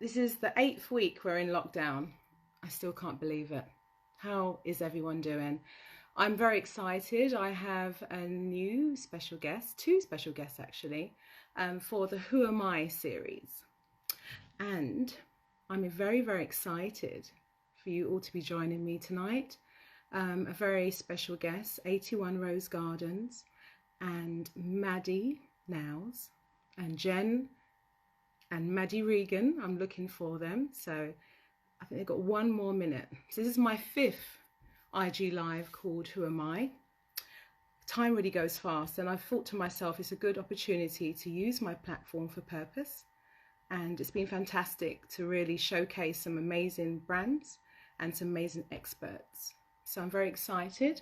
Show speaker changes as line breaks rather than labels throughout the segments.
This is the 8th week we're in lockdown. I still can't believe it. How is everyone doing? I'm very excited. I have a new special guest, two special guests actually, for the Who Am I series. And I'm very, very excited for you all to be joining me tonight. A very special guest, 81 Rose Gardens, and Maddie Nows, and Jen and Maddie Regan. I'm looking for them. So I think they've got one more minute. So this is my 5th IG live called Who Am I? Time really goes fast, and I thought to myself it's a good opportunity to use my platform for purpose. And it's been fantastic to really showcase some amazing brands and some amazing experts. So I'm very excited.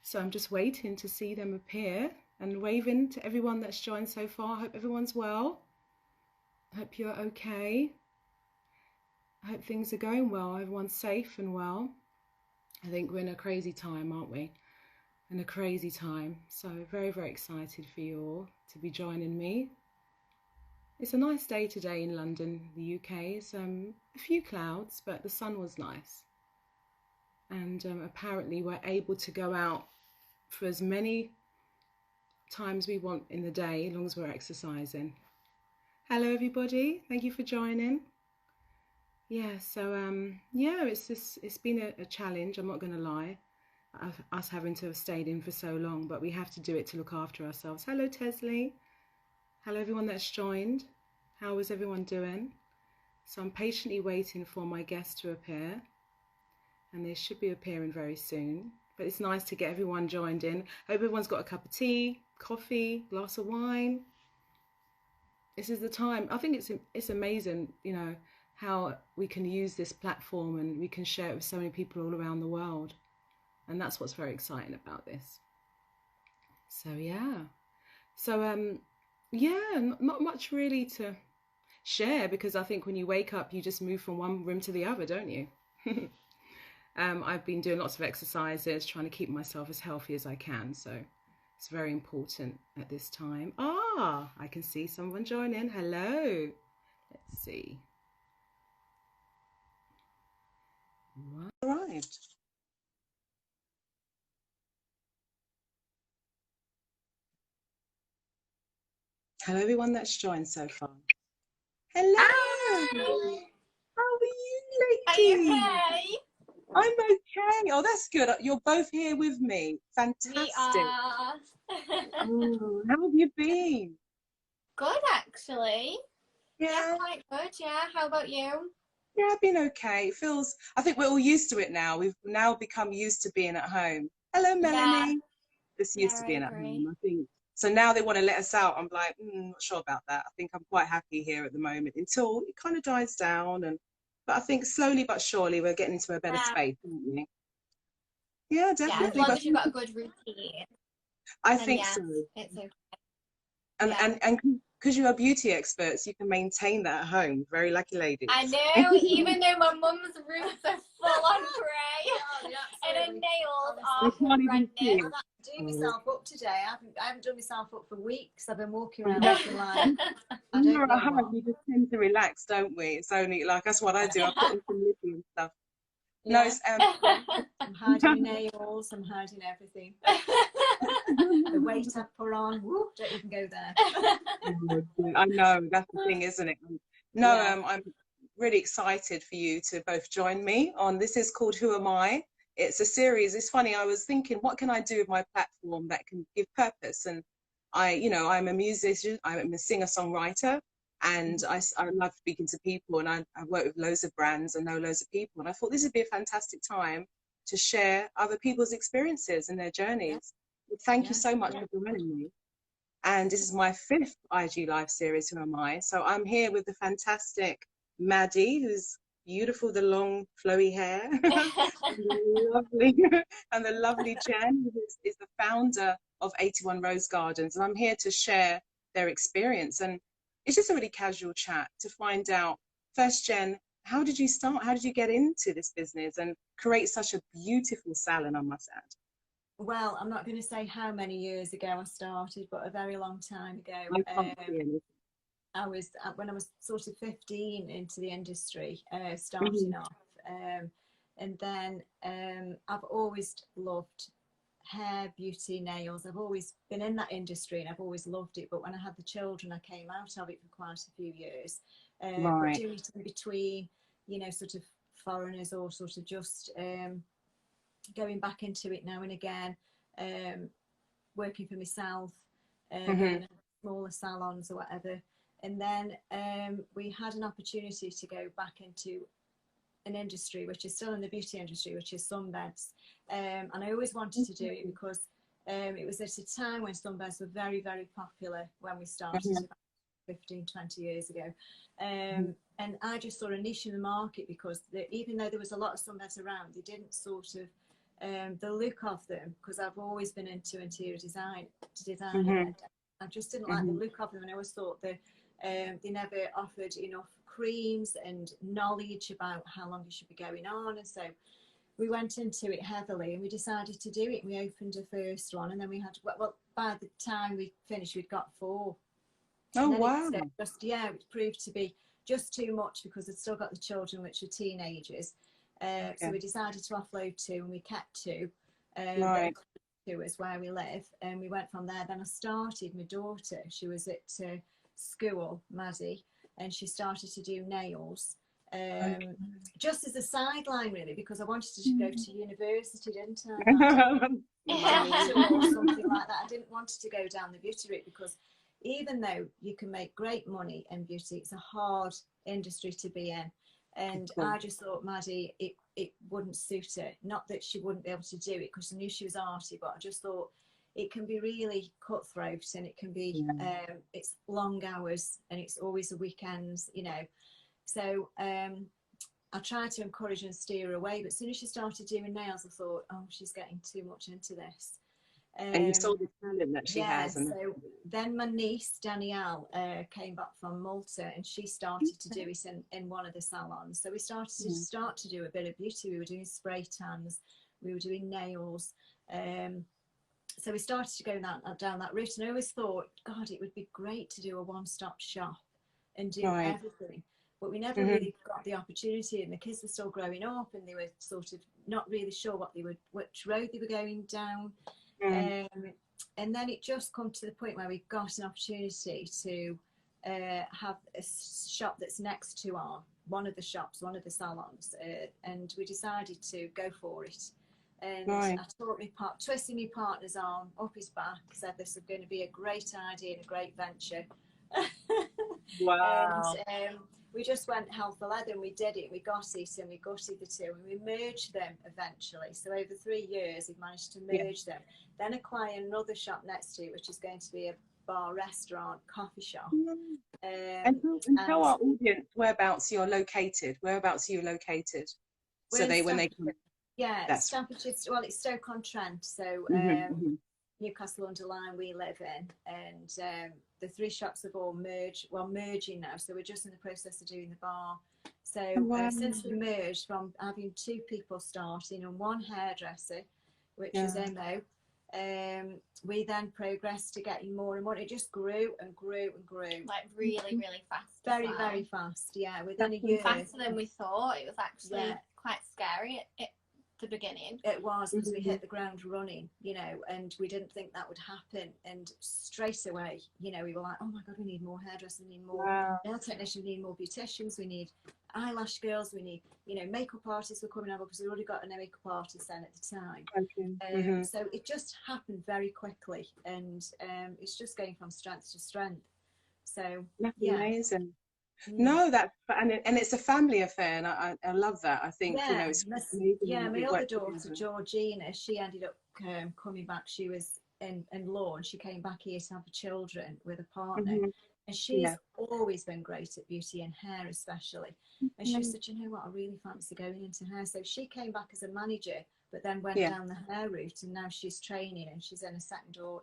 So I'm just waiting to see them appear and waving to everyone that's joined so far. I hope everyone's well. I hope you're okay. I hope things are going well. Everyone's safe and well. I think we're in a crazy time, aren't we? In a crazy time. So very, very excited for you all to be joining me. It's a nice day today in London, the UK. It's a few clouds, but the sun was nice. And apparently we're able to go out for as many times we want in the day, as long as we're exercising. Hello everybody, thank you for joining. Yeah, so it's been a challenge, I'm not going to lie, us having to have stayed in for so long, but we have to do it to look after ourselves. Hello Tesley, hello everyone that's joined. How is everyone doing? So I'm patiently waiting for my guests to appear, and they should be appearing very soon. But it's nice to get everyone joined in. Hope everyone's got a cup of tea, coffee, glass of wine. This is the time. I think it's amazing, you know, how we can use this platform and we can share it with so many people all around the world. And that's what's very exciting about this. So yeah. So not much really to share, because I think when you wake up, you just move from one room to the other, don't you? I've been doing lots of exercises, trying to keep myself as healthy as I can. So it's very important at this time. I can see someone join in. Hello. Let's see. Arrived. Hello, everyone that's joined so far. Hello.
Hi.
How are you,
Are
ladies?
you okay?
I'm okay. Oh, that's good. You're both here with me. Fantastic.
We are.
How have you been?
Good, actually.
Yeah,
quite good. Yeah. How about you?
yeah, I've been okay. It feels, I think we're all used to it now. We've now become used to being at home. Hello, Melanie. Just used to
I
being at
agree.
home, I think. So now they want to let us out. I'm like, not sure about that. I think I'm quite happy here at the moment until it kind of dies down. But I think slowly but surely we're getting into a better space, aren't we? Yeah,
Yeah, as
definitely.
long
But
as you've got a good routine.
I
Then
think
yeah,
so.
it's okay.
And because you are beauty experts, you can maintain that at home. Very lucky ladies.
I know, even though my mum's roots are full on grey and her nails are horrendous.
I'm doing myself up today. I haven't done myself up for weeks. I've been walking around looking like I don't know what.
We just tend to relax, don't we? It's only like, that's what I do. I put in some lippy and stuff.
Yeah.
No, it's,
I'm hiding my nails. I'm hiding everything. The weight I put on, whoop, don't even go there.
I know, that's the thing, isn't it? No, I'm really excited for you to both join me on, this is called Who Am I? It's a series. It's funny, I was thinking, what can I do with my platform that can give purpose? And I'm a musician, I'm a singer-songwriter, and I love speaking to people, and I work with loads of brands and know loads of people, and I thought this would be a fantastic time to share other people's experiences and their journeys. Thank you so much for joining me. And this is my 5th IG Live series, Who Am I? So I'm here with the fantastic Maddie, who's beautiful, the long flowy hair, and the lovely Jen, who is the founder of 81 Rose Gardens. And I'm here to share their experience. And it's just a really casual chat to find out, first, Jen, how did you start? How did you get into this business and create such a beautiful salon, I must add?
Well, I'm not going to say how many years ago I started, but a very long time ago. when I was sort of 15 into the industry, starting off, and then I've always loved hair, beauty, nails. I've always been in that industry and I've always loved it. But when I had the children, I came out of it for quite a few years. But doing it in between, you know, sort of foreigners or sort of just going back into it now and again, working for myself, in smaller salons or whatever. And then we had an opportunity to go back into an industry which is still in the beauty industry, which is sunbeds. And I always wanted to do it because it was at a time when sunbeds were very, very popular when we started about 15, 20 years ago. And I just saw a niche in the market because even though there was a lot of sunbeds around, they didn't sort of, the look of them, because I've always been into interior design, I just didn't like the look of them, and I always thought that they never offered enough creams and knowledge about how long you should be going on. And so we went into it heavily and we decided to do it. We opened the first one, and then we had, well, by the time we finished, we'd got 4.
Oh, wow.
It proved to be just too much because I'd still got the children, which are teenagers. So we decided to offload 2, and we kept 2. To us where we live, and we went from there. Then I started, my daughter, she was at school, Maddie, and she started to do nails, just as a sideline really, because I wanted to go to university, didn't I? Or something like that. I didn't want to go down the beauty route, because even though you can make great money in beauty, it's a hard industry to be in. And I just thought, Maddie, it wouldn't suit her. Not that she wouldn't be able to do it, because I knew she was arty, but I just thought it can be really cutthroat, and it can be, it's long hours, and it's always the weekends, you know. So I tried to encourage and steer her away, but as soon as she started doing nails, I thought, oh, she's getting too much into this.
And you saw the talent that she has. And
so then my niece Danielle came back from Malta, and she started to do it in one of the salons. So we started to do a bit of beauty. We were doing spray tans, we were doing nails. So we started to go down that route, and I always thought, God, it would be great to do a one-stop shop and do everything. But we never really got the opportunity, and the kids were still growing up, and they were sort of not really sure which road they were going down. And then it just come to the point where we got an opportunity to have a shop that's next to one of the salons, and we decided to go for it. And I twisted my partner's arm up his back, said this was going to be a great idea and a great venture.
Wow.
And we just went hell for leather, and we did it. We got it, and we gutted the 2, and we merged them eventually. So over 3 years, we've managed to merge them. Then acquire another shop next to it, which is going to be a bar, restaurant, coffee shop.
And tell our audience whereabouts you're located. So when they come.
Yeah, Staffordshire. Well, it's Stoke on Trent. So Newcastle Under Lyme we live in, and the 3 shops have all merging now, so we're just in the process of doing the bar. So since we merged, from having 2 people starting and 1 hairdresser, which was Mo, we then progressed to getting more and more. It just grew and grew and grew,
like really, really fast.
Very fast. Yeah, within a year.
Faster than we thought. It was actually quite scary at the beginning.
It was, because we hit the ground running, you know, and we didn't think that would happen. And straight away, you know, we were like, oh my God, we need more hairdressers, we need more nail technicians, we need more beauticians, we need eyelash girls, we need, you know, makeup artists were coming over, because we already got a makeup artist then at the time. So it just happened very quickly, and it's just going from strength to strength. So
that's amazing. No, and it's a family affair, and I love that. I think you know, it's
my other daughter Georgina, she ended up coming back. She was in law, and she came back here to have children with a partner. And she's always been great at beauty and hair especially. And she said, you know what, I really fancy going into hair. So she came back as a manager, but then went down the hair route, and now she's training, and she's in a second year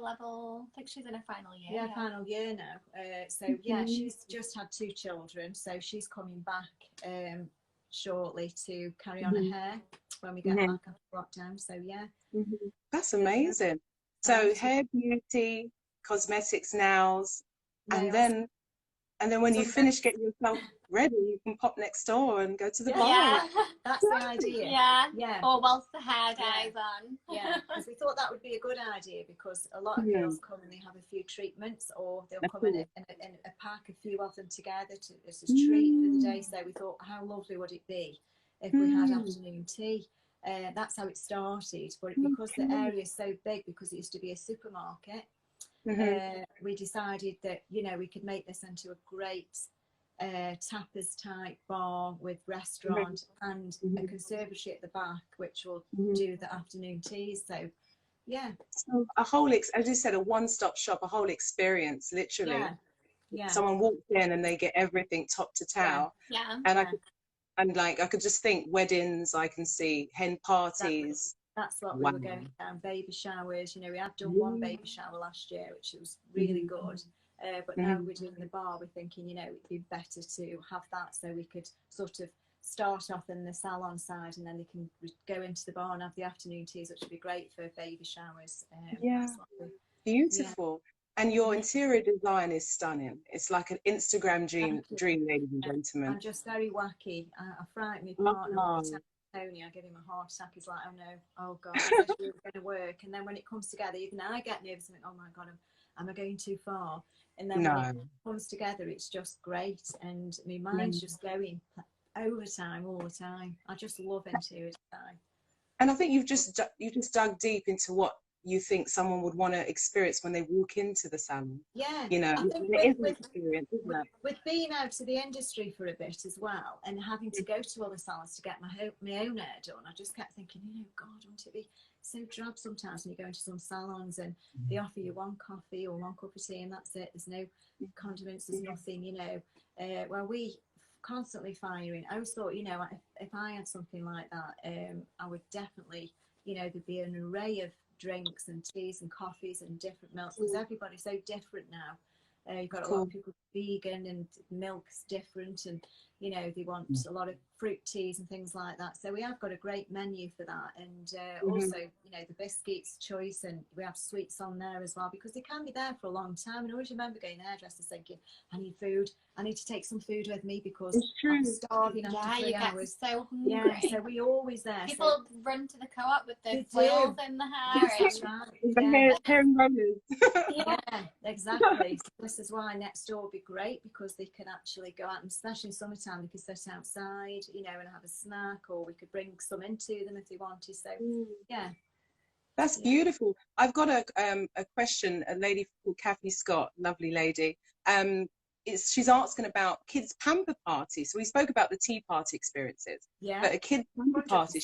level. I think she's in her final year.
Final year now. So she's just had 2 children, so she's coming back shortly to carry on her hair when we get back after lockdown. So that's
amazing. So hair, beauty, cosmetics, nails, and
Nails.
then when you finish getting yourself ready, you can pop next door and go to the bar.
Yeah.
That's the idea.
Yeah. Or whilst the hair dye's on.
Yeah, because we thought that would be a good idea, because a lot of girls come and they have a few treatments, or they'll come in a pack, a few of them together as a treat for the day. So we thought, how lovely would it be if we had afternoon tea? That's how it started. But because the area is so big, because it used to be a supermarket, we decided that, you know, we could make this into a great tapas type bar with restaurant and a conservatory at the back, which will do the afternoon teas. So yeah,
so a whole as you said, a one-stop shop, a whole experience, literally. Someone walks in and they get everything top to toe. And I could just think weddings, I can see hen parties.
That's what we were going down. Baby showers, you know, we have done one baby shower last year, which was really good. But now we're doing the bar, we're thinking, you know, it'd be better to have that, so we could sort of start off in the salon side, and then they can go into the bar and have the afternoon teas, which would be great for baby showers.
Beautiful. And your interior design is stunning. It's like an Instagram dream, ladies and gentlemen.
I'm just very wacky. I frighten my partner all the time. Tony, I give him a heart attack. He's like, oh no, oh God, it's going to work. And then when it comes together, even I get nervous and think, oh my God, am I going too far? And then when it comes together, it's just great. And my mind's just going overtime all the time. I just love interior design.
And I think you've just dug deep into what you think someone would want to experience when they walk into the salon.
Yeah,
you know, it is an experience, isn't it?
With being out of the industry for a bit as well, and having to go to other salons to get my own hair done, I just kept thinking, you know, God, wouldn't it be so drab sometimes when you go into some salons and they offer you one coffee or one cup of tea and that's it. There's no condiments, there's nothing, you know. Well, we constantly firing. I always thought, you know, if I had something like that, I would definitely, you know, there'd be an array of drinks and teas and coffees and different milks, because everybody's so different now. You've got a lot of people vegan, and milk's different, and you know, they want a lot of fruit teas and things like that. So we have got a great menu for that, and also, you know, the biscuits choice, and we have sweets on there as well, because they can be there for a long time. And I always remember going to hairdressers thinking, I need food, I need to take some food with me because I'm starving after 3 hours.
So hungry.
So we're always there.
People run to the co-op with their foils in the hair.
That's right.
Hair and rollers.
Yeah, exactly. So this is why next door would be great, because they can actually go out, and especially in summertime, they could sit outside, you know, and have a snack, or we could bring some into them if they wanted. So yeah.
That's beautiful. I've got a question. A lady called Kathy Scott, lovely lady. She's asking about kids' pamper parties. So we spoke about the tea party experiences. Yeah. But a kids' pamper party.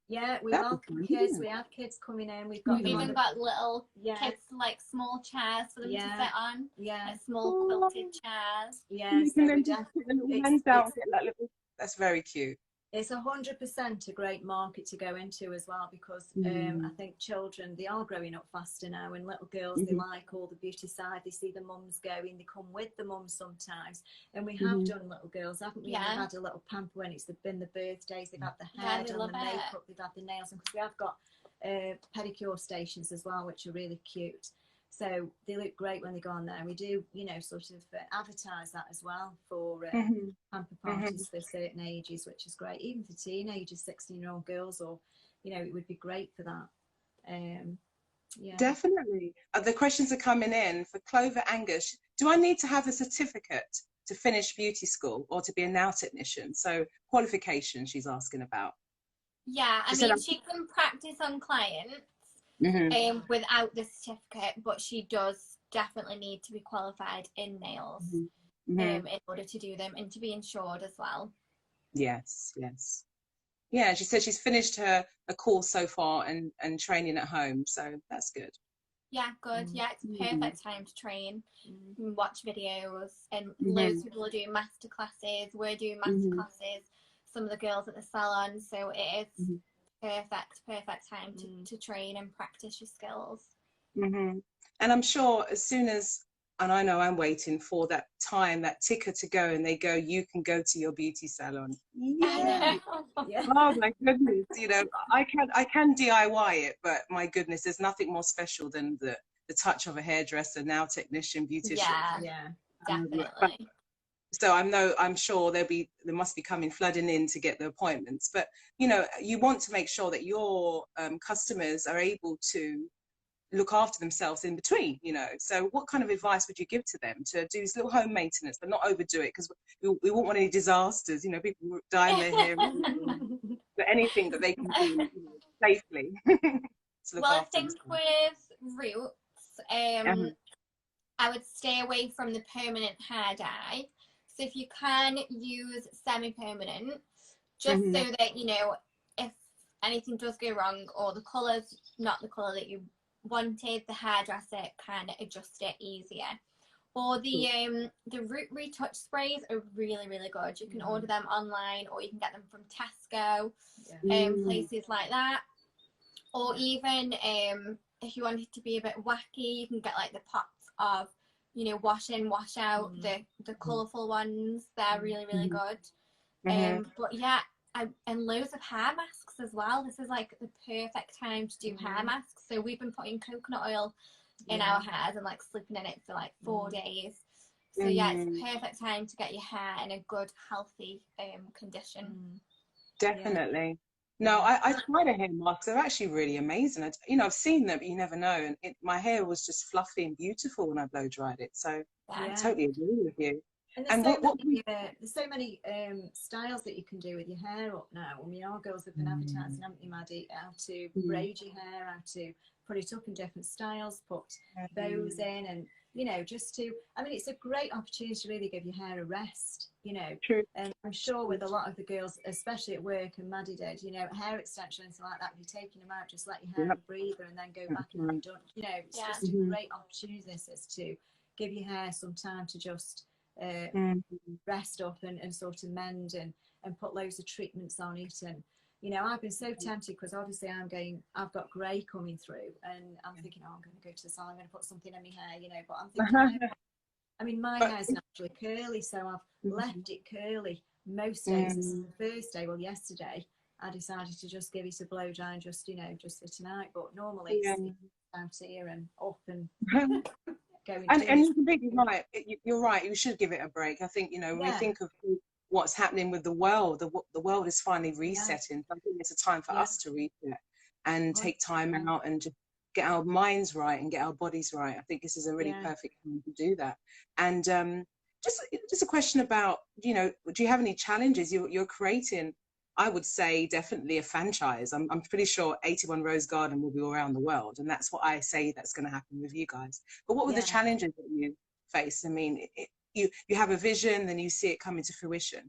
Yeah, we welcome kids. We have kids coming in. We've
even got little kids, like small chairs for them to sit on.
Yeah.
Like small quilted chairs.
Yeah.
That's very cute.
It's 100% a great market to go into as well, because I think children, they are growing up faster now, and little girls, they like all the beauty side. They see the mums going, they come with the mums sometimes, and we have done little girls, haven't we? Yeah. We've had a little pamper when it's been the birthdays, they've had the hair done, the makeup, they've had the nails, and because we have got pedicure stations as well, which are really cute. So they look great when they go on there. We do, you know, sort of advertise that as well for pamper parties for certain ages, which is great. Even for teenagers, 16-year-old girls, or, you know, it would be great for that. Yeah.
Definitely. The questions are coming in for Clover Angus. Do I need to have a certificate to finish beauty school or to be a nail technician? So qualification she's asking about.
Yeah, I mean, she can practice on clients. Without the certificate, but she does definitely need to be qualified in nails in order to do them, and to be insured as well. Yes.
Yeah, she said she's finished a course so far and training at home, so that's good.
Yeah, good. Yeah, it's a perfect time to train and watch videos, and loads of people are doing master classes. We're doing master classes, some of the girls at the salon, so it is perfect time to train and practice your skills.
And I'm sure as soon as, and I know I'm waiting for that time, that ticker to go, and they go, you can go to your beauty salon. Yeah. Oh my goodness, you know, I can DIY it, but my goodness, there's nothing more special than the
the touch of a hairdresser, nail technician, beautician.
Yeah, definitely.
So I'm sure there must be coming flooding in to get the appointments. But you know, you want to make sure that your customers are able to look after themselves in between, you know. So what kind of advice would you give to them to do this little home maintenance, but not overdo it, because we won't want any disasters, you know, people dyeing their hair, but anything that they can do, you know, safely to look
Well, I
after
think
themselves.
with roots, I would stay away from the permanent hair dye. So if you can use semi-permanent, just so that, you know, if anything does go wrong or the colour's not the colour that you wanted, the hairdresser can adjust it easier. Or the root retouch sprays are really, really good. You can order them online, or you can get them from Tesco, places like that. Or even if you want it to be a bit wacky, you can get like the pots of, you know, wash in, wash out, the colourful ones. They're really, really good. But yeah, and loads of hair masks as well. This is like the perfect time to do hair masks. So we've been putting coconut oil in our hairs and like sleeping in it for like 4 days. So yeah, it's the perfect time to get your hair in a good, healthy condition.
Definitely. No, I tried a hair mask. They're actually really amazing. You know, I've seen them, but you never know. And my hair was just fluffy and beautiful when I blow dried it. So I totally agree with you.
And there's so many styles that you can do with your hair up now. I mean, our girls have been advertising, haven't they, Maddie, how to braid your hair, how to put it up in different styles, put bows in, and, you know, just to, I mean, it's a great opportunity to really give your hair a rest, you know.
True.
And I'm sure with a lot of the girls, especially at work, and Maddie did, you know, hair extensions like that, you're taking them out, just let your hair breathe and then go back and have done, you know, it's just a great opportunity, this is, to give your hair some time to just rest up and sort of mend and put loads of treatments on it. And, you know, I've been so tempted, because obviously I've got grey coming through, and I'm thinking, oh, I'm going to go to the salon, I'm going to put something in my hair, you know, but I'm thinking, I mean, my hair's naturally curly, so I've left it curly most days. This is the first day, well, yesterday, I decided to just give it a blow dry, just, you know, just for tonight, but normally it's out here and up and
and you're completely right. You're right. You should give it a break. I think, you know, when we think of what's happening with the world is finally resetting. So I think it's a time for us to reset and take time out and just get our minds right and get our bodies right. I think this is a really perfect time to do that. And just a question about, you know, do you have any challenges? You're creating, I would say, definitely a franchise. I'm pretty sure 81 Rose Garden will be all around the world, and that's what I say that's going to happen with you guys. But what were the challenges that you faced? I mean, you have a vision, then you see it coming to fruition.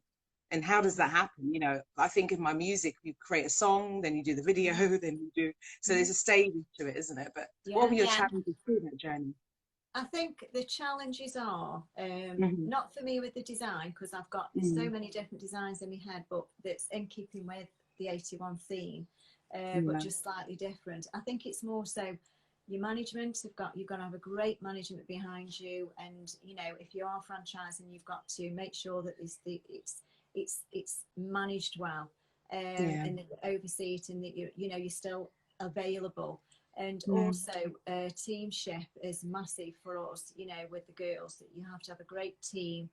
And how does that happen? You know, I think in my music, you create a song, then you do the video, then you do. So there's a stage to it, isn't it? But what were your challenges through that journey?
I think the challenges are not for me with the design, because I've got so many different designs in my head, but that's in keeping with the 81 theme, but just slightly different. I think it's more so your management. You've got to have a great management behind you, and, you know, if you are franchising, you've got to make sure that it's managed well, and that you oversee it, and that you're still available. And also teamship is massive for us, you know, with the girls, that you have to have a great team,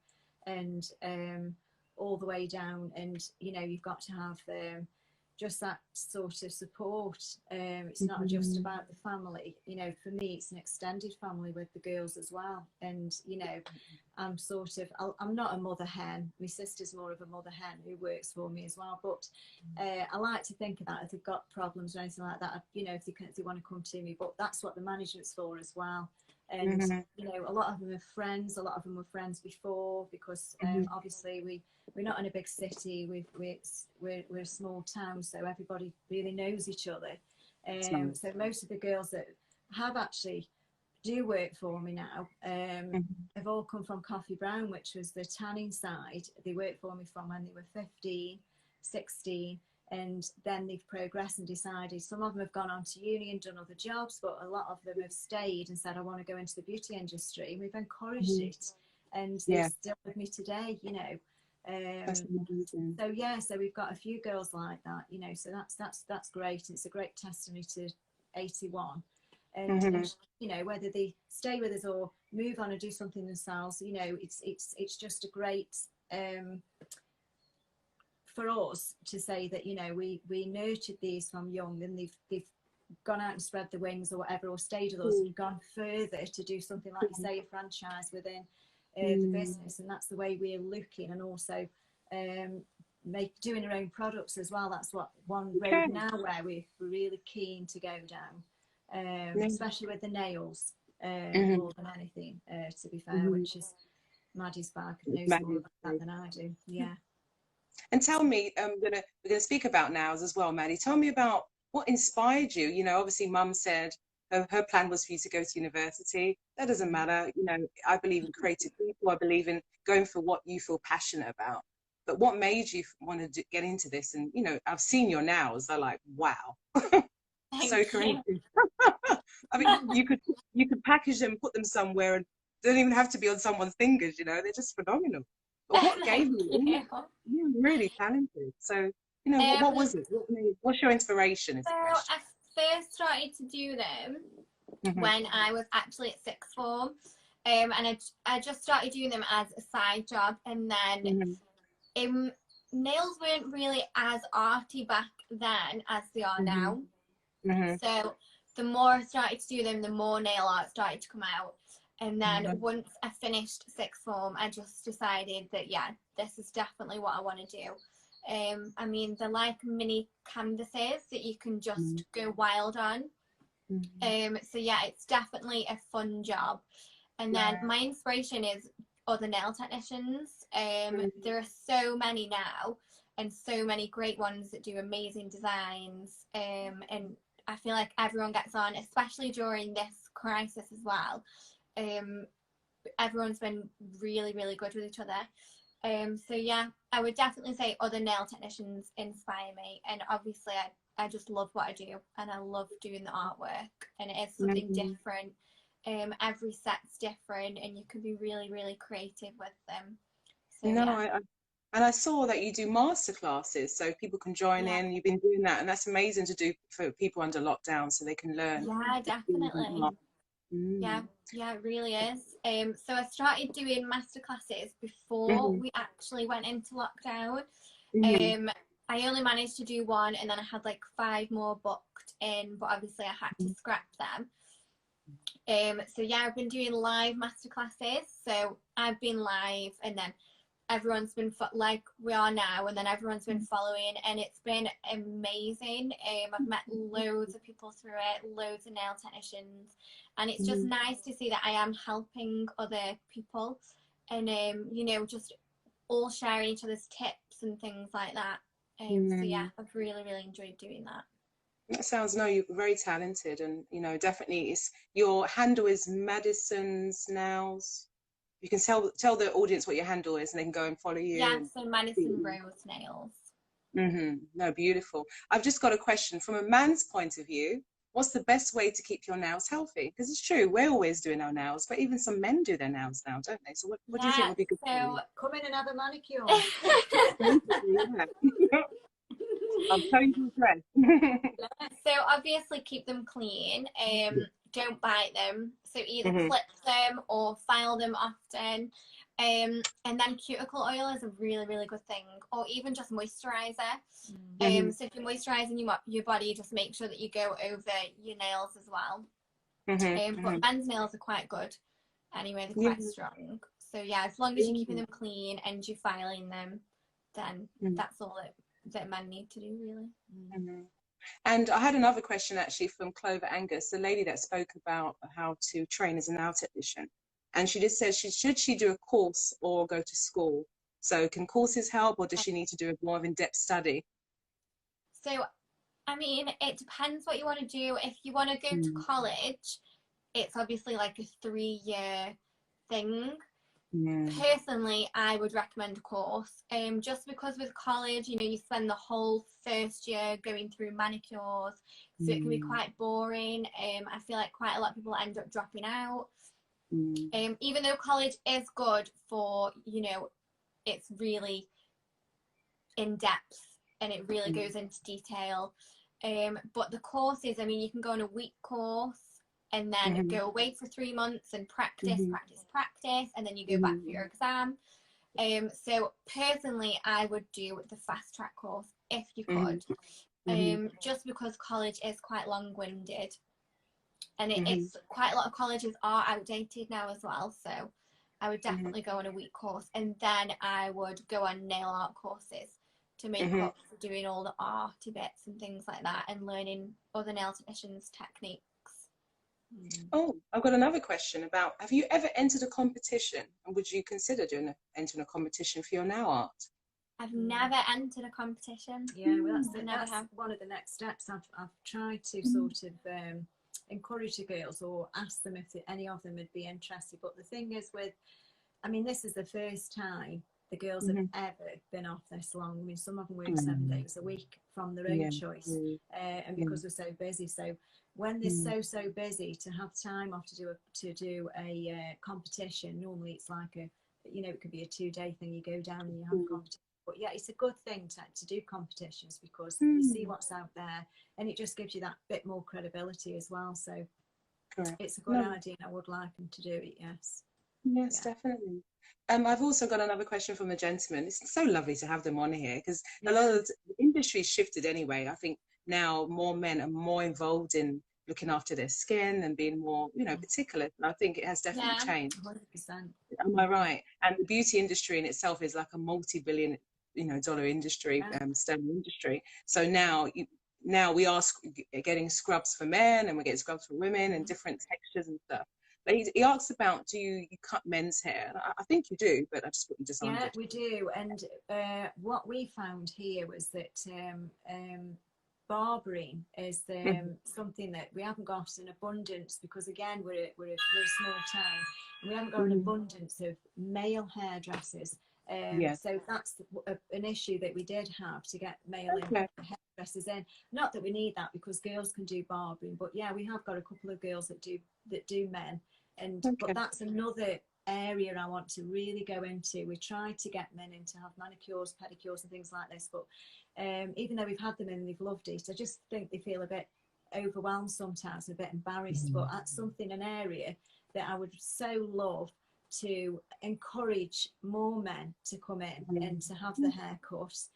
and all the way down, and, you know, you've got to have just that sort of support. It's not just about the family, you know. For me, it's an extended family with the girls as well. And, you know, I'm not a mother hen. My sister's more of a mother hen who works for me as well. But I like to think of that, if they've got problems or anything like that, you know, if they want to come to me. But that's what the management's for as well. And you know, a lot of them are friends. A lot of them were friends before, because obviously we're not in a big city. We're a small town, so everybody really knows each other. So most of the girls that have actually do work for me now have all come from Coffee Brown, which was the tanning side. They worked for me from when they were 15, 16. And then they've progressed and decided. Some of them have gone on to uni and done other jobs, but a lot of them have stayed and said, I want to go into the beauty industry. And we've encouraged it, and they're still with me today, you know. So we've got a few girls like that, you know. So that's great. It's a great testimony to 81. and you know, whether they stay with us or move on and do something themselves, you know, it's just a great for us to say that, you know, we nurtured these from young, and they've gone out and spread the wings or whatever, or stayed with us and gone further to do something like you say, a franchise within the business. And that's the way we're looking, and also doing our own products as well. That's what one road now where we're really keen to go down, especially with the nails more than anything, to be fair, which is Maddie's bag, knows more about that than I do. Yeah.
And tell me, we're gonna speak about nails as well, Maddie. Tell me about what inspired you. You know, obviously Mum said her plan was for you to go to university. That doesn't matter. You know, I believe in creative people. I believe in going for what you feel passionate about. But what made you want to get into this? And, you know, I've seen your nails. They're like, wow. So creative. I mean, you could package them, put them somewhere, and they don't even have to be on someone's fingers, you know. They're just phenomenal. But what gave you? You're really talented. So, you know, what was it? What's your inspiration?
So I first started to do them when I was actually at sixth form, and I just started doing them as a side job, and then nails weren't really as arty back then as they are now. So the more I started to do them, the more nail art started to come out. And then once I finished sixth form, I just decided that, yeah, this is definitely what I want to do. I mean, they're like mini canvases that you can just go wild on. So yeah, it's definitely a fun job. And then my inspiration is other nail technicians. There are so many now, and so many great ones that do amazing designs. And I feel like everyone gets on, especially during this crisis as well. Everyone's been really, really good with each other. So yeah, I would definitely say other nail technicians inspire me, and obviously I just love what I do, and I love doing the artwork, and it is something different. Every set's different, and you can be really, really creative with them. So, yeah.
I saw that you do master classes, so people can join in. You've been doing that, and that's amazing to do for people under lockdown, so they can learn.
Yeah, definitely. Yeah, it really is. So I started doing master classes before we actually went into lockdown. I only managed to do one, and then I had like 5 more booked in, but obviously I had to scrap them. So yeah, I've been doing live master classes. So I've been live, and then everyone's been like we are now, and then everyone's been following, and it's been amazing. I've met loads of people through it, loads of nail technicians, and it's just nice to see that I am helping other people, and you know, just all sharing each other's tips and things like that. So yeah, I've really, really enjoyed doing that.
That sounds, no, you're very talented, and you know, definitely it's your handle is Madison's Nails. You can tell the audience what your handle is, and they can go and follow you.
Yeah, so Madison Rose Nails.
No, beautiful. I've just got a question from a man's point of view. What's the best way to keep your nails healthy? Because it's true, we're always doing our nails, but even some men do their nails now, don't they? So what do you think would be good for you?
Come in and have a manicure.
I'll tell you the dress.
So obviously keep them clean. Don't bite them. So either clip them or file them often. And then cuticle oil is a really, really good thing, or even just moisturizer. So if you're moisturizing your body, just make sure that you go over your nails as well. But men's nails are quite good anyway, they're quite strong. So yeah, as long as you're keeping them clean and you're filing them, then that's all that men need to do, really.
And I had another question actually from Clover Angus, the lady that spoke about how to train as a nail technician. And she just said, should she do a course or go to school? So can courses help, or does she need to do a more of in-depth study?
So, I mean, it depends what you want to do. If you want to go to college, it's obviously like a 3-year thing. Personally, I would recommend a course, just because with college, you know, you spend the whole first year going through manicures, so it can be quite boring. I feel like quite a lot of people end up dropping out. Even though college is good for, you know, it's really in depth and it really goes into detail. But the courses, I mean, you can go on a week course, and then go away for 3 months and practice, and then you go back for your exam. So personally, I would do the fast track course if you could, just because college is quite long-winded, and it's quite a lot of colleges are outdated now as well. So I would definitely go on a week course, and then I would go on nail art courses to make up for doing all the arty bits and things like that, and learning other nail technicians' techniques.
Oh, I've got another question about, have you ever entered a competition, and would you consider entering a competition for your nail art?
I've never entered a competition.
Yeah, well, that's one of the next steps. I've tried to sort of encourage the girls or ask them if any of them would be interested. But the thing is I mean, this is the first time the girls have ever been off this long. I mean, some of them work 7 days a week from their own choice, and because we're so busy. So when they're so busy, to have time off to do a competition, normally it's like it could be a 2-day thing. You go down and you have a competition. But yeah, it's a good thing to do competitions, because you see what's out there, and it just gives you that bit more credibility as well. So it's a good idea, and I would like them to do it. Yes,
definitely. I've also got another question from a gentleman. It's so lovely to have them on here, because a lot of the industry's shifted anyway. I think now more men are more involved in looking after their skin and being more, particular. And I think it has definitely changed.
100%.
Am I right? And the beauty industry in itself is like a multi-billion, dollar industry, sterling industry. So now we are getting scrubs for men, and we're getting scrubs for women, and different textures and stuff. But he asks about, do you cut men's hair? I think you do, but I just thought you just
answered. Yeah, we do. And what we found here was that barbering is something that we haven't got in abundance, because again we're a small town, and we haven't got an abundance of male hairdressers. So that's an issue that we did have, to get male hairdressers in. Not that we need that, because girls can do barbering, but yeah, we have got a couple of girls that do men, and but that's another area I want to really go into. We tried to get men in to have manicures, pedicures and things like this, but even though we've had them in and they've loved it, I just think they feel a bit overwhelmed sometimes, a bit embarrassed. But that's an area that I would so love to encourage more men to come in and to have the haircuts,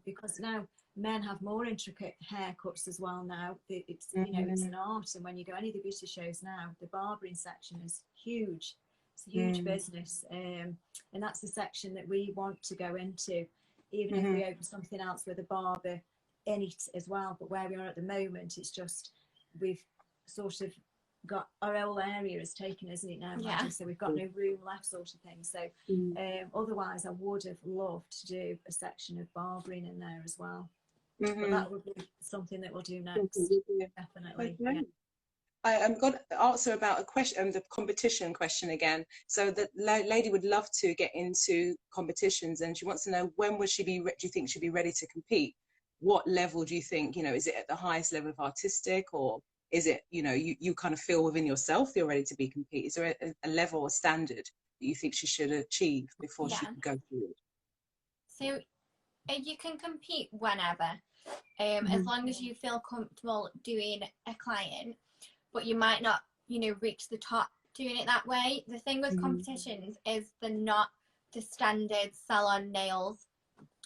because now men have more intricate haircuts as well now. It's it's an art, and when you go any of the beauty shows now, the barbering section is huge. It's a huge business, and that's the section that we want to go into, even if we open something else with a barber in it as well. But where we are at the moment, it's just we've sort of got our whole area is taken, isn't it now? Yeah. So we've got no room left, sort of thing. So otherwise I would have loved to do a section of barbering in there as well. But that would be something that we'll do next. Definitely. Okay.
I'm going to answer about a question, the competition question again. So the lady would love to get into competitions, and she wants to know, when would she be? Do you think she'd be ready to compete? What level do you think? Is it at the highest level of artistic, or is it, you kind of feel within yourself you're ready to be compete? Is there a level or standard that you think she should achieve before she can go forward?
So you can compete whenever, as long as you feel comfortable doing a client, but you might not, reach the top doing it that way. The thing with competitions is they're not the standard salon nails.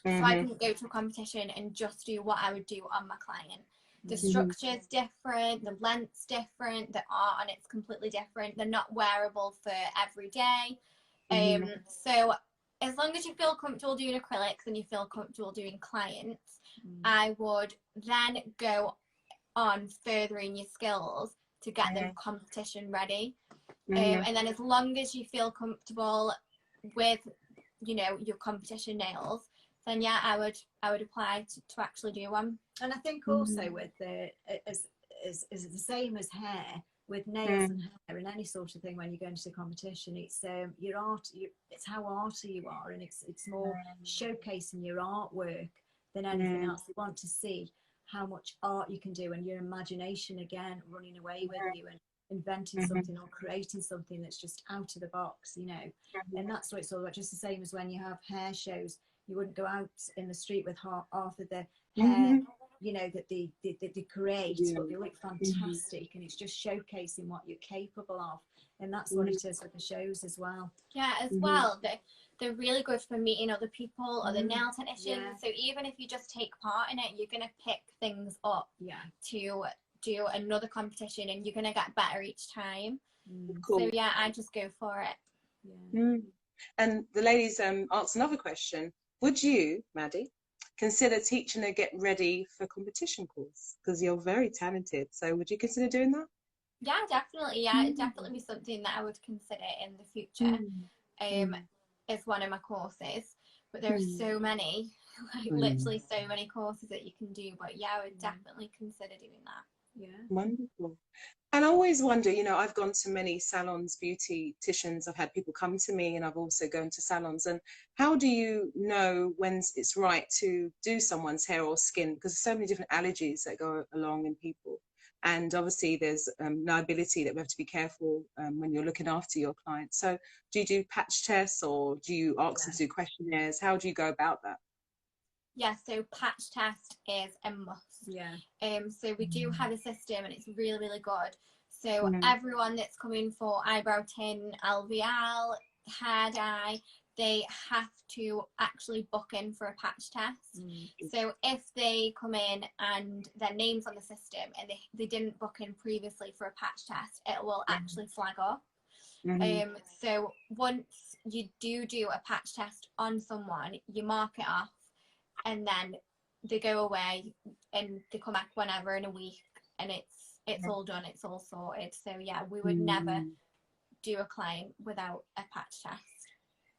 So I couldn't go to a competition and just do what I would do on my client. The structure's different, the length's different, the art on it's completely different. They're not wearable for every day. So as long as you feel comfortable doing acrylics and you feel comfortable doing clients, I would then go on furthering your skills to get them competition ready. And then as long as you feel comfortable with, your competition nails, then yeah, I would apply to actually do one.
And I think also with is the same as hair, with nails and hair and any sort of thing. When you go into the competition, it's your art. It's how arty you are, and it's more showcasing your artwork than anything else. They want to see how much art you can do, and your imagination again running away with you, and inventing something or creating something that's just out of the box, and that's what it's all about. Just the same as when you have hair shows, you wouldn't go out in the street with half of the hair you know, that they create, but they look fantastic, and it's just showcasing what you're capable of, and that's what it is with the shows as well.
Yeah, as well, they're really good for meeting other people, other nail technicians. So even if you just take part in it, you're gonna pick things up to do another competition, and you're gonna get better each time. Cool. So yeah, I just go for it.
And the ladies asked another question: would you, Maddie, consider teaching a get ready for competition course? Because you're very talented, so would you consider doing that?
Yeah, definitely. Yeah, it'd definitely be something that I would consider in the future. As one of my courses, but there are so many, like literally so many courses that you can do. But yeah, I would definitely consider doing that.
Yeah,
wonderful. And I always wonder, you know, I've gone to many salons, beauticians, I've had people come to me, and I've also gone to salons. And how do you know when it's right to do someone's hair or skin? Because there's so many different allergies that go along in people. And obviously there's liability that we have to be careful when you're looking after your clients. So do you do patch tests, or do you ask them to do questionnaires? How do you go about that?
Yeah, so patch test is a must.
Yeah.
So we do have a system, and it's really, really good. So everyone that's coming for eyebrow tin, LVL, hair dye, they have to actually book in for a patch test. So if they come in and their name's on the system and they didn't book in previously for a patch test, it will actually flag up. So once you do a patch test on someone, you mark it off, and then they go away and they come back whenever in a week, and it's all done, it's all sorted. So yeah, we would never do a client without a patch test.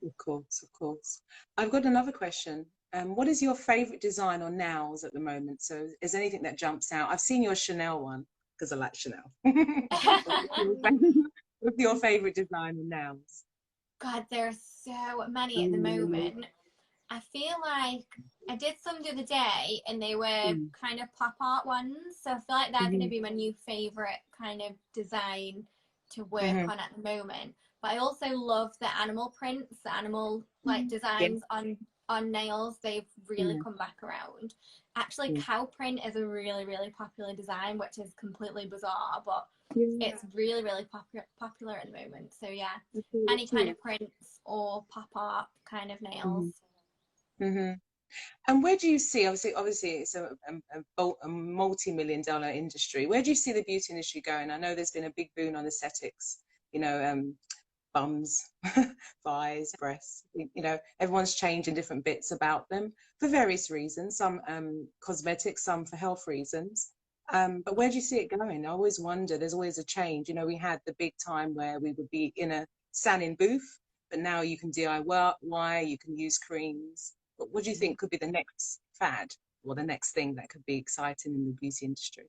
Of course, of course. I've got another question. What is your favourite design on nails at the moment? So is there anything that jumps out? I've seen your Chanel one, because I like Chanel. What's your favourite design on nails?
God, there are so many at the moment. I feel like I did some the other day, and they were kind of pop art ones. So I feel like they're going to be my new favourite kind of design to work on at the moment. But I also love the animal prints, the animal like designs on nails. They've really come back around. Actually, cow print is a really, really popular design, which is completely bizarre, but it's really, really popular at the moment. So yeah, any kind of prints or pop art kind of nails.
And where do you see, obviously it's a multi-million-dollar industry. Where do you see the beauty industry going? I know there's been a big boom on aesthetics, you know, bums, thighs, breasts, you know, everyone's changing different bits about them for various reasons, some cosmetics, some for health reasons. But where do you see it going? I always wonder, there's always a change. You know, we had the big time where we would be in a salon booth, but now you can DIY, you can use creams. But what do you think could be the next fad, or the next thing that could be exciting in the beauty industry?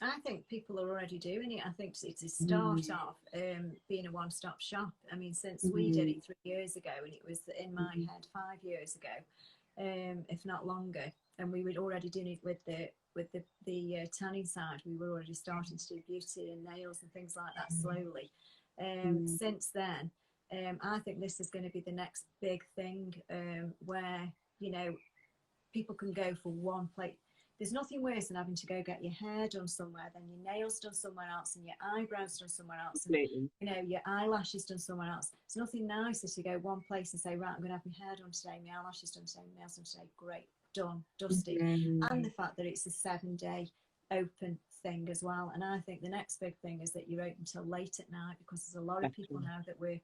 I think people are already doing it. I think it's a start of being a one-stop shop. I mean, since we did it 3 years ago, and it was in my head 5 years ago, if not longer, and we were already doing it with the tanning side. We were already starting to do beauty and nails and things like that slowly. Since then, I think this is going to be the next big thing, where, you know, people can go for one place. There's nothing worse than having to go get your hair done somewhere, then your nails done somewhere else, and your eyebrows done somewhere else, and you know, your eyelashes done somewhere else. It's nothing nicer to go one place and say, right, I'm going to have my hair done today, my eyelashes done today, my nails done today. Great, done, dusty. And the fact that it's a 7-day open thing as well. And I think the next big thing is that you're open till late at night, because there's a lot of people now that work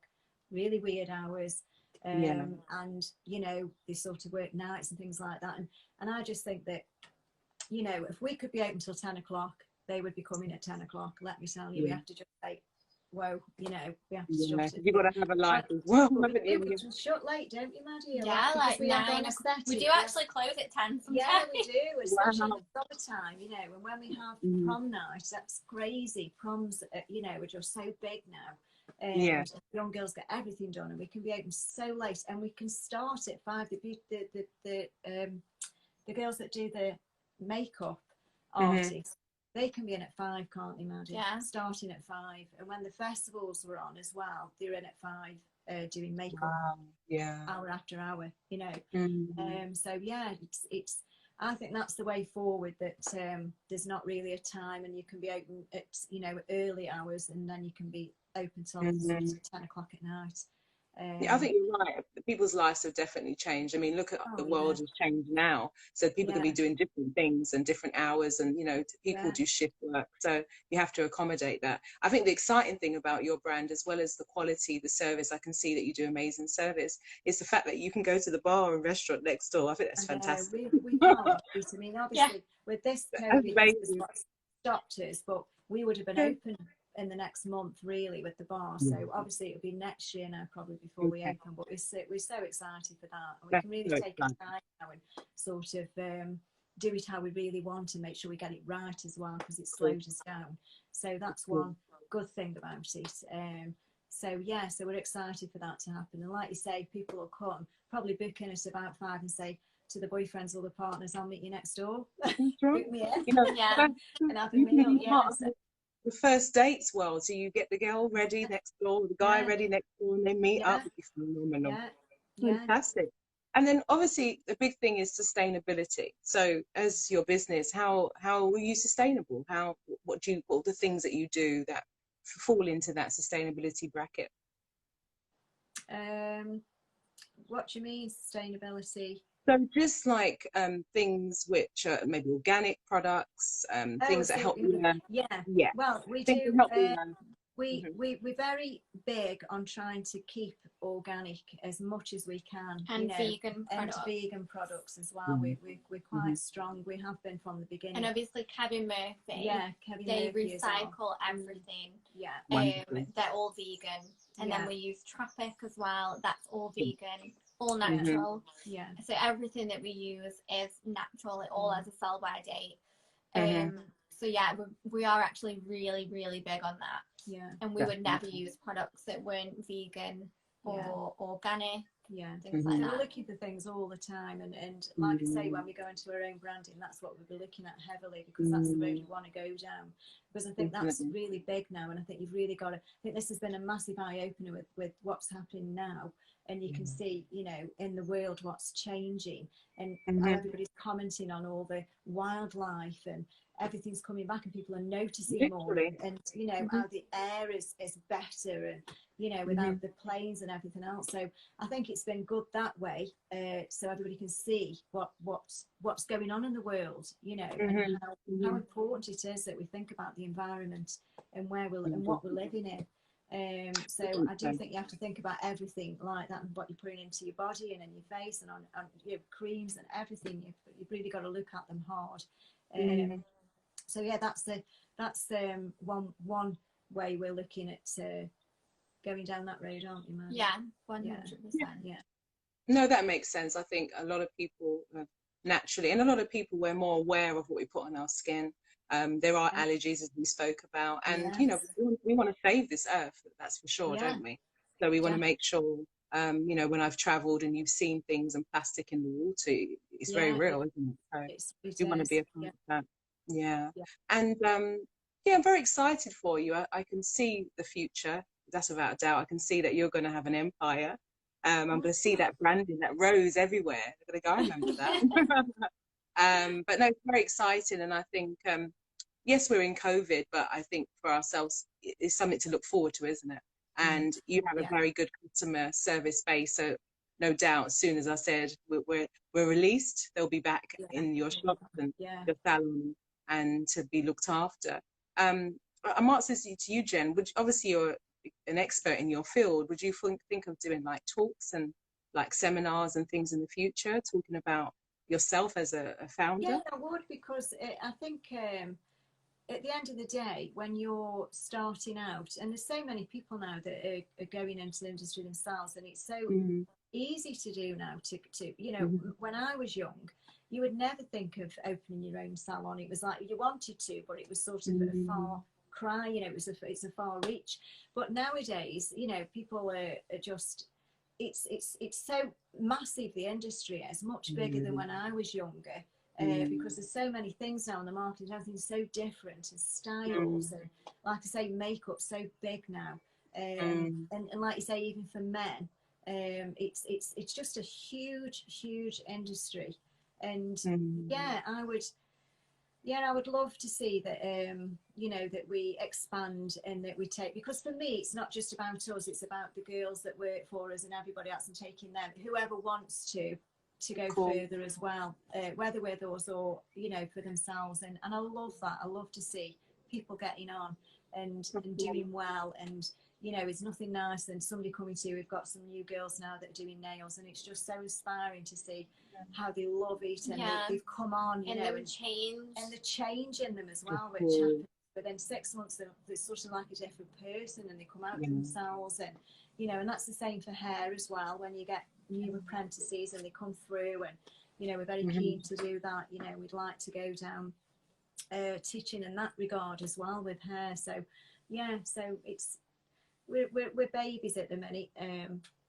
really weird hours, and you know, they sort of work nights and things like that. And I just think that, you know, if we could be open until 10 o'clock, they would be coming at 10 o'clock. Let me tell you, we have to just say, whoa, you know, we have to shut it.
You've got to have a life as well.
You shut late, don't you, Maddie?
Yeah, like 9 o'clock. We do actually close at 10 sometimes.
Yeah, we do, especially in the summertime, you know, and when we have prom night, that's crazy. Proms, you know, are just so big now. And young girls get everything done, and we can be open so late, and we can start at 5. The girls that do the makeup artists, they can be in at 5, can't they, Maddie?
Yeah.
Starting at 5, and when the festivals were on as well, they're in at 5, doing makeup. Hour after hour, you know. So yeah, it's I think that's the way forward, that there's not really a time, and you can be open at, you know, early hours, and then you can be open till sort of 10 o'clock at night.
Yeah, I think you're right. People's lives have definitely changed. I mean, look at the world has changed now. So people can be doing different things and different hours, and, you know, people do shift work. So you have to accommodate that. I think the exciting thing about your brand, as well as the quality, the service, I can see that you do amazing service, is the fact that you can go to the bar and restaurant next door. I think that's fantastic.
We can't. I mean, obviously, with this COVID, this is what stopped us, but we would have been open in the next month, really, with the bar. So obviously it'll be next year now, probably, before we open, but we're so excited for that, and we can really take our time now and sort of do it how we really want, and make sure we get it right as well, because it slows us down. So that's one good thing about it. So yeah, so we're excited for that to happen, and like you say, people will come, probably book in at about 5 and say to the boyfriends or the partners, I'll meet you next door. Book me in.
You know,
and have a meal.
The first dates world, so you get the girl ready next door, the guy ready next door, and they meet up. It's phenomenal. Fantastic. And then obviously the big thing is sustainability. So as your business, how are you sustainable? What are the things that you do that fall into that sustainability bracket?
What do you mean, sustainability?
So just like things which are maybe organic products, things that help you learn.
Yeah. Well, we do. We're very big on trying to keep organic as much as we can,
and
vegan products as well. We're quite strong. We have been from the beginning.
And obviously Kevin Murphy. They recycle everything. They're all vegan. And then we use Tropic as well. That's all vegan. All natural. So everything that we use is natural. It all has a sell-by date. So yeah, we are actually really, really big on that. And we would never use products that weren't vegan or organic. Things like that.
We're looking for things all the time, and like I say, when we go into our own branding, that's what we'll be looking at heavily, because that's the road we want to go down. Because I think that's really big now, and I think you've really got to. I think this has been a massive eye opener with what's happening now. And you can see, you know, in the world what's changing, and everybody's commenting on all the wildlife, and everything's coming back, and people are noticing more, and you know, how the air is better, and you know, without the planes and everything else. So I think it's been good that way, so everybody can see what's going on in the world, you know, and how important it is that we think about the environment and where and what we're living in. So I do think you have to think about everything like that, and what you're putting into your body and in your face, and on your creams and everything. You've really got to look at them hard. So yeah, that's one way we're looking at going down that road, aren't we, Maddie?
Yeah, 100%.
Yeah.
No, that makes sense. I think a lot of people naturally, and a lot of people, we're more aware of what we put on our skin. There are allergies, as we spoke about, and you know, we want to save this earth, that's for sure, don't we? So we want to make sure, you know, when I've travelled and you've seen things and plastic in the water, it's very real, isn't it? So you want to be a part of that. And I'm very excited for you. I can see the future. That's without a doubt. I can see that you're going to have an empire. I'm going to see that branding, that rose everywhere. I'm going to go, I remember that. But no, it's very exciting, and I think yes, we're in COVID, but I think for ourselves, it's something to look forward to, isn't it? And you have a very good customer service base, so no doubt, as soon as I said we're released, they'll be back in your shops and your salon, and to be looked after. I might say to you, Jen, obviously you're an expert in your field. Would you think of doing like talks and like seminars and things in the future, talking about yourself as a founder?
Yeah, I would, because I think at the end of the day, when you're starting out, and there's so many people now that are going into the industry themselves, and it's so easy to do now, to you know, when I was young, you would never think of opening your own salon. It was like you wanted to, but it was sort of a far cry, you know, it's a far reach. But nowadays, you know, people are just, it's so massive, the industry is much bigger than when I was younger. Because there's so many things now on the market, everything's so different, and styles, and like I say, makeup's so big now, and like you say, even for men, it's just a huge industry, And I would love to see that, you know, that we expand and that we take, because for me, it's not just about us, it's about the girls that work for us and everybody else, and taking them, whoever wants to go further as well, whether with us or, you know, for themselves. And I love that. I love to see people getting on and doing well. And, you know, it's nothing nicer than somebody coming to you. We've got some new girls now that are doing nails, and it's just so inspiring to see how they love it, and they've come on, you know, and the change in them as well, which happens within 6 months. They're sort of like a different person, and they come out for themselves. And, you know, and that's the same for hair as well. When you get new apprentices and they come through, and, you know, we're very keen to do that. You know, we'd like to go down teaching in that regard as well with hair. So yeah, so it's we're babies at the minute,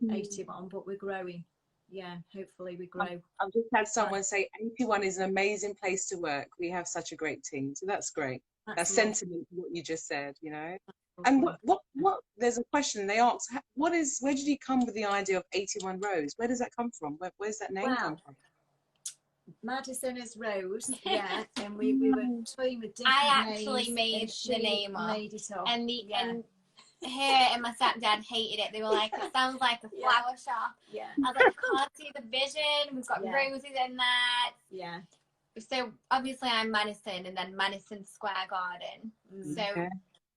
81, but we're growing. Yeah, hopefully we grow.
I've just had someone say 81 is an amazing place to work. We have such a great team. So that's great. That's sentiment to what you just said, you know. And what there's a question they asked, where did you come with the idea of 81 Rose? Where does that come from? Where's that name come from?
Madison is Rose, yeah, and we were toying with different
I actually made the name up,
made it up.
And her and my stepdad hated it. They were like, it sounds like a flower shop. Yeah. I was like, I can't see the vision. We've got roses in that. Yeah. So obviously I'm Madison, and then Madison Square Garden. So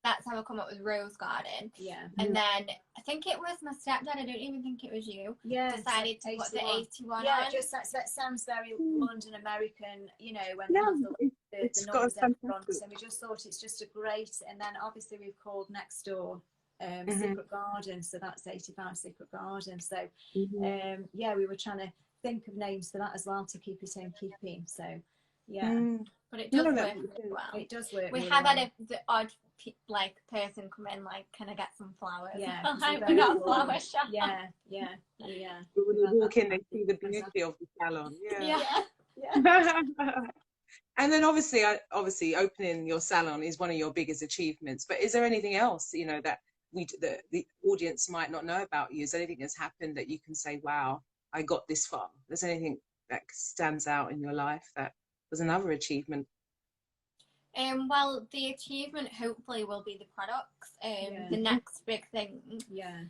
that's how I come up with Rose Garden. Yeah. And then I think it was my stepdad, I don't even think it was you, decided to put the 81
yeah,
on.
Just that sounds very London American, you know, when they have the numbers in front. And we just thought it's just a great, and then obviously we've called next door Secret Garden, so that's 85 Secret Garden. So yeah, we were trying to think of names for that as well to keep it in keeping. So yeah,
but it does work really well.
It does work.
We
really
have
well.
had the odd like person come in, like, can I get some flowers?
Yeah,
we got a flower shop.
Yeah.
But when you walk in, they see the beauty of the salon. Yeah. And then obviously opening your salon is one of your biggest achievements. But is there anything else, you know, that the audience might not know about you? Is there anything that's happened that you can say, wow, I got this far? Is there anything that stands out in your life that was another achievement?
Well, the achievement hopefully will be the products. The next big thing. Yeah.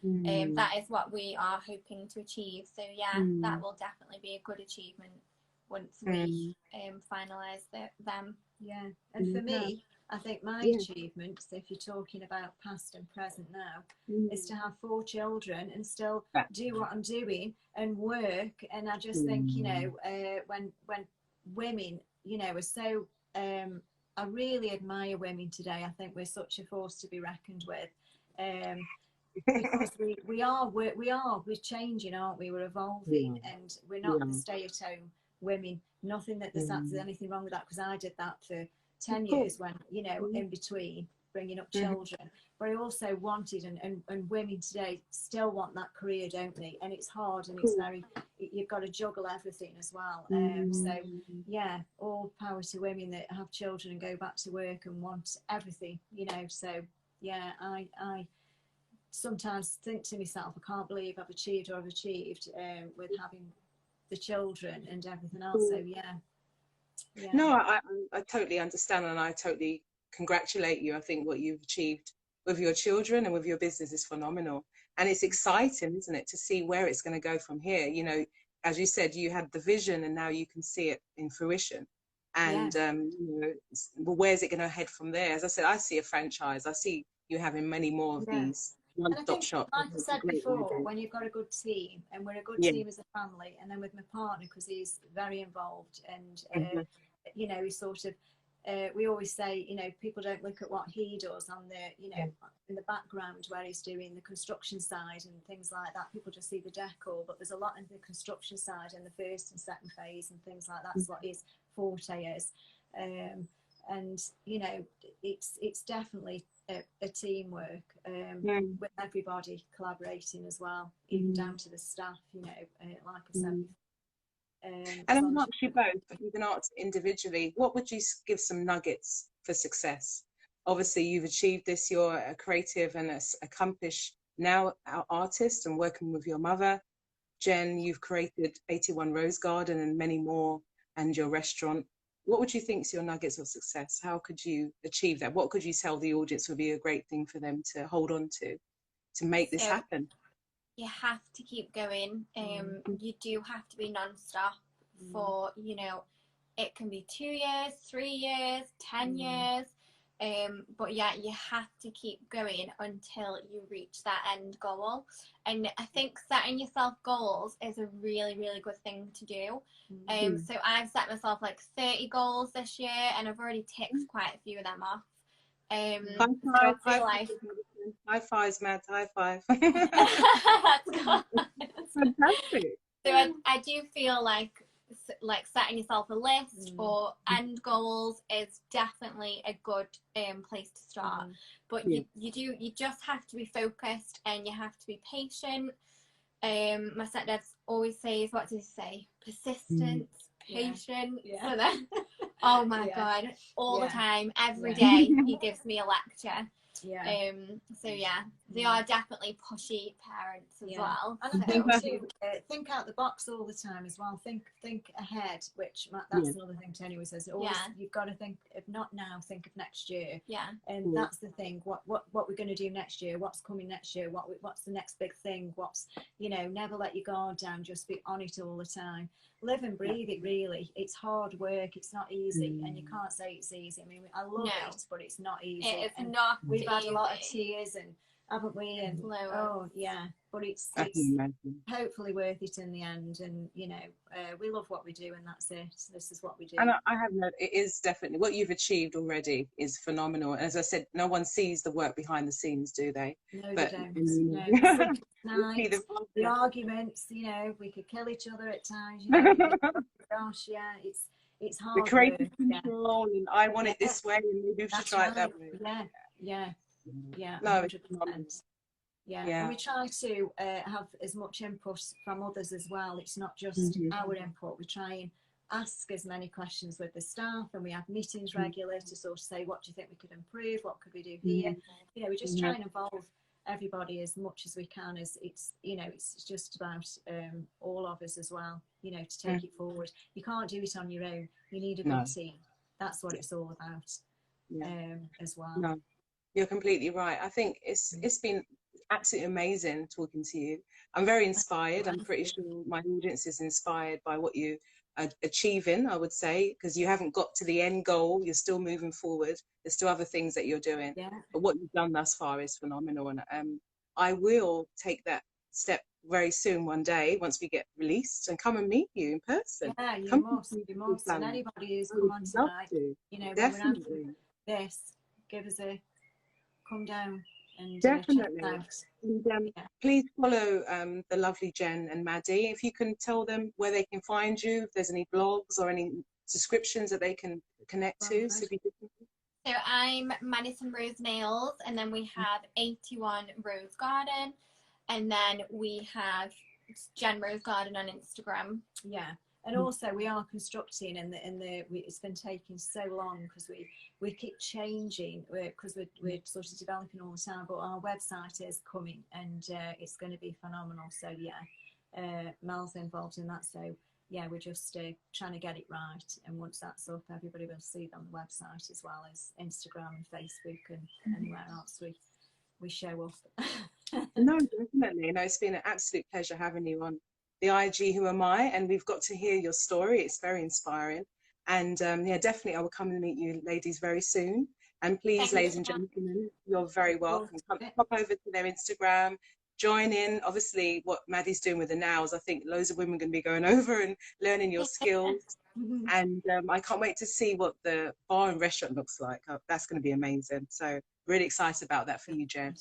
That is what we are hoping to achieve. So yeah, that will definitely be a good achievement once we finalise them. Yeah.
And for me, I think my achievements, if you're talking about past and present now, is to have 4 children and still do what I'm doing and work. And I just think, you know, when women, you know, are so, I really admire women today. I think we're such a force to be reckoned with. Because we're changing, aren't we? We're evolving, and we're not the stay-at-home women. Nothing that there's anything wrong with that, because I did that for 10 years when, you know, in between bringing up children. But I also wanted, and women today still want that career, don't they? And it's hard, and it's very, you've got to juggle everything as well. So yeah, all power to women that have children and go back to work and want everything, you know. So yeah, I sometimes think to myself, I can't believe I've achieved what I've achieved with having the children and everything else. So yeah.
No, I totally understand, and I totally congratulate you. I think what you've achieved with your children and with your business is phenomenal, and it's exciting, isn't it, to see where it's going to go from here. You know, as you said, you had the vision, and now you can see it in fruition. And you know, well, where's it going to head from there? As I said, I see a franchise. I see you having many more of these one-stop shops.
Like I said before, when you've got a good team, and we're a good team as a family, and then with my partner, because he's very involved, and you know, he's sort of, we always say, you know, people don't look at what he does on the, you know, in the background where he's doing the construction side and things like that. People just see the decor, but there's a lot in the construction side and the first and second phase and things like that. That's what his forte is. And you know, it's definitely a teamwork, with everybody collaborating as well, even down to the staff, you know, like I said.
And I'm ask you both, but you can ask individually, what would you give some nuggets for success? Obviously, you've achieved this. You're a creative and accomplished now artist, and working with your mother. Jen, you've created 81 Rose Garden and many more and your restaurant. What would you think is your nuggets of success? How could you achieve that? What could you tell the audience would be a great thing for them to hold on to make this happen?
You have to keep going. You do have to be non-stop for, you know, it can be 2 years, 3 years, 10 years. But yeah, you have to keep going until you reach that end goal. And I think setting yourself goals is a really, really good thing to do. So I've set myself like 30 goals this year, and I've already ticked quite a few of them off.
High fives, Matt. High five.
Fantastic. So I do feel like setting yourself a list or end goals is definitely a good place to start. But you just have to be focused, and you have to be patient. My stepdad always says, what does he say? Persistence, patience. So then, oh my God, all the time, every day he gives me a lecture. So yeah, they are definitely pushy parents as well.
And I think too, think out the box all the time as well. Think ahead, which that's another thing Tony always says. Always, you've got to think of not now, think of next year. And that's the thing. What we're going to do next year? What's coming next year? What's the next big thing? What's, you know, never let your guard down. Just be on it all the time. Live and breathe it. Really, it's hard work. It's not easy, and you can't say it's easy. I mean, I love it, but it's not easy.
It's not.
We've had a lot of tears, and haven't we? And but it's hopefully worth it in the end. And you know, we love what we do, and that's it. This is what we do.
And I have no, it is definitely what you've achieved already is phenomenal. And as I said, no one sees the work behind the scenes, do they?
No, they don't. No, the arguments, you know, we could kill each other at times. You know, gosh, it's hard.
The creative control, and I want it this way, and maybe we should try it that way.
Yeah.
No,
100%. And we try to have as much input from others as well. It's not just our input. We try and ask as many questions with the staff, and we have meetings regularly to sort of say, what do you think we could improve? What could we do here? You know, we just try and involve everybody as much as we can. As it's, you know, it's just about all of us as well, you know, to take it forward. You can't do it on your own. You need a good team. That's what it's all about as well.
No, you're completely right. I think it's been absolutely amazing talking to you. I'm very inspired. I'm pretty sure my audience is inspired by what you are achieving, I would say, because you haven't got to the end goal. You're still moving forward. There's still other things that you're doing. But what you've done thus far is phenomenal. And I will take that step very soon, one day, once we get released, and come and meet you in person.
Yeah, you must. And anybody who's come on tonight, you know, definitely. This, give us a come down. And
definitely. And, please follow the lovely Jen and Maddie. If you can tell them where they can find you, if there's any blogs or any subscriptions that they can connect to. So
I'm Madison Rose Nails, and then we have 81 Rose Garden, and then we have Jen Rose Garden on Instagram.
And also we are constructing, and it's been taking so long because we keep changing, because we're sort of developing all the time. But our website is coming, and it's going to be phenomenal. So Mel's involved in that. So we're just trying to get it right. And once that's up, everybody will see it on the website, as well as Instagram and Facebook and anywhere else we show up.
No, definitely. No, it's been an absolute pleasure having you on the IG Who Am I, and we've got to hear your story. It's very inspiring, and definitely I will come and meet you ladies very soon. And please, ladies and gentlemen, you're very welcome. Pop over to their Instagram, join in. Obviously what Maddie's doing with the nails, I think loads of women are going to be going over and learning your skills. And I can't wait to see what the bar and restaurant looks like. That's going to be amazing. So really excited about that for you, Jen.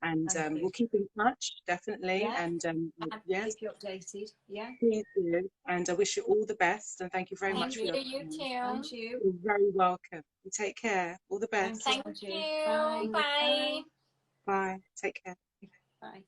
And we'll keep in touch, definitely. And
keep you updated.
Please do. And I wish you all the best. And thank you very much for your time.
You too.
And you.
You're very welcome. You take care. All the best.
Thank you. Bye.
Bye. Take care.
Bye.